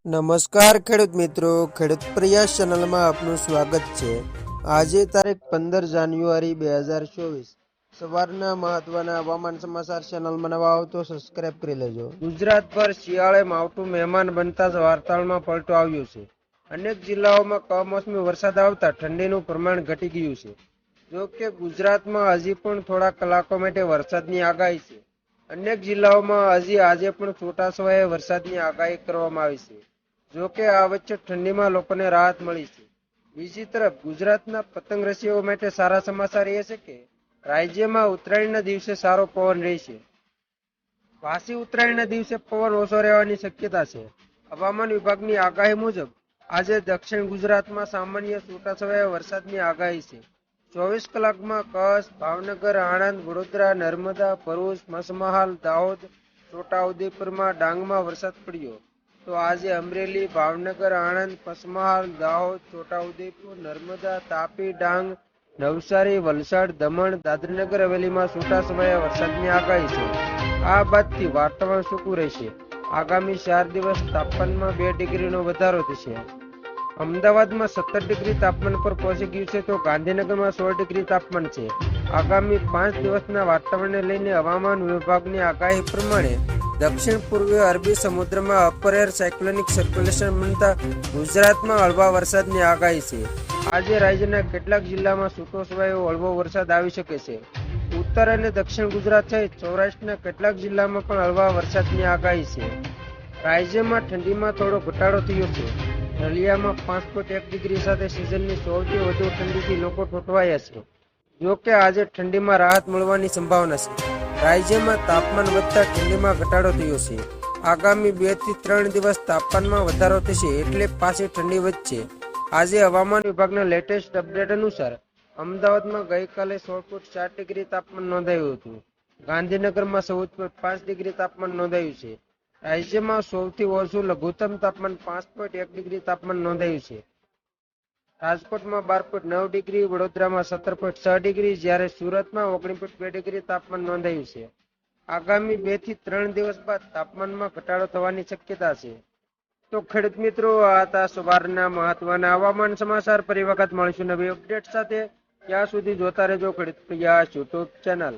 નમસ્કાર ખેડૂત મિત્રો, ખેડૂત પ્રયાસ ચેનલમાં આપનું સ્વાગત છે। આજે તારીખ 15 જાન્યુઆરી 2024 સવારના મહત્વના હવામાન સમાચાર ચેનલમાં નવા હો તો સબસ્ક્રાઇબ કરી લેજો। ગુજરાત પર શિયાળે માવઠું મહેમાન બનતા જ વાતાવરણમાં પલટો આવ્યો છે। અનેક જિલ્લાઓમાં કમોસમી વરસાદ આવતા ઠંડીનું પ્રમાણ ઘટી ગયું છે। જો કે ગુજરાતમાં હજી પણ થોડા કલાકો માટે વરસાદની આગાહી છે। અનેક જિલ્લાઓમાં હજી આજે પણ છૂટાછવાયા વરસાદની આગાહી કરવામાં આવી છે। જો કે આ વચ્ચે ઠંડીમાં લોકોને રાહત મળી છે। બીજી તરફ ગુજરાતના પતંગ રસિયાઓ માટે સારા સમાચાર એ છે કે રાજ્યમાં ઉત્તરાયણના દિવસે સારો પવન રહેશે। વાસી ઉત્તરાયણના દિવસે પવન ઓછો રહેવાની શક્યતા છે। હવામાન વિભાગની આગાહી મુજબ આજે દક્ષિણ ગુજરાતમાં સામાન્ય છૂટાછવાયા વરસાદની આગાહી છે। 24 કલાકમાં કચ્છ, ભાવનગર, આણંદ, વડોદરા, નર્મદા, ભરૂચ, પંચમહાલ, દાહોદ, છોટાઉદેપુરમાં, ડાંગમાં વરસાદ પડ્યો તો આજે અમરેલી, ભાવનગર, આણંદ, પંચમહાલ, દાહોદ, છોટાઉદેપુર, નર્મદા, તાપી, ડાંગ, નવસારી, વલસાડ, દમણ, દાદરાનગર હવેલીમાં છૂટાછવાયા વરસાદની આગાહી છે। આ બાદથી વાતાવરણ સૂકું રહેશે। આગામી 4 દિવસ તાપમાનમાં 2 ડિગ્રીનો વધારો થશે। અમદાવાદમાં 17 ડિગ્રી તાપમાન પર પહોંચી ગયું છે તો ગાંધીનગરમાં 16 ડિગ્રી તાપમાન છે। આગામી 5 દિવસના વાતાવરણને લઈને હવામાન વિભાગની આગાહી પ્રમાણે દક્ષિણ પૂર્વીય અરબી સમુદ્રમાં અપર એર સાયક્લોનિક સર્ક્યુલેશન બનતા ગુજરાતમાં હળવા વરસાદની આગાહી છે। આજે રાજ્યના કેટલાક જિલ્લામાં છૂટોછવાયો હળવો વરસાદ આવી શકે છે। ઉત્તર અને દક્ષિણ ગુજરાત સહિત સૌરાષ્ટ્રના કેટલાક જિલ્લામાં પણ હળવા વરસાદની આગાહી છે। રાજ્યમાં ઠંડીમાં થોડો ઘટાડો થયો છે। નલિયામાં 5.1 ડિગ્રી સાથે સિઝનની સૌથી વધુ ઠંડીથી લોકો ઠોઠવાયા છે। જો કે આજે ઠંડીમાં રાહત મળવાની સંભાવના છે। રાજ્યમાં તાપમાન વધતા ઠંડીમાં ઘટાડો થયો છે। આગામી 2 થી 3 દિવસ તાપમાનમાં વધારો થશે એટલે પાછી ઠંડી વધશે। આજે હવામાન વિભાગના લેટેસ્ટ અપડેટ અનુસાર અમદાવાદમાં ગઈકાલે 16.4 ડિગ્રી તાપમાન નોંધાયું હતું। ગાંધીનગરમાં 14.5 ડિગ્રી તાપમાન નોંધાયું છે। રાજ્યમાં સૌથી ઓછું લઘુત્તમ તાપમાન 5.1 ડિગ્રી તાપમાન નોંધાયું છે। રાજકોટમાં 12.9 ડિગ્રી, વડોદરામાં 17.6 ડિગ્રી, જ્યારે સુરતમાં 19.2 ડિગ્રી તાપમાન નોંધાયું છે। આગામી 2 થી 3 દિવસ બાદ તાપમાનમાં ઘટાડો થવાની શક્યતા છે। તો ખેડૂત મિત્રો, આ હતા સવારના મહત્વના હવામાન સમાચાર। ફરી વખત મળીશું નવી અપડેટ સાથે। ત્યાં સુધી જોતા રહેજો ખેડૂત પ્રયાસ યુટ્યુબ ચેનલ।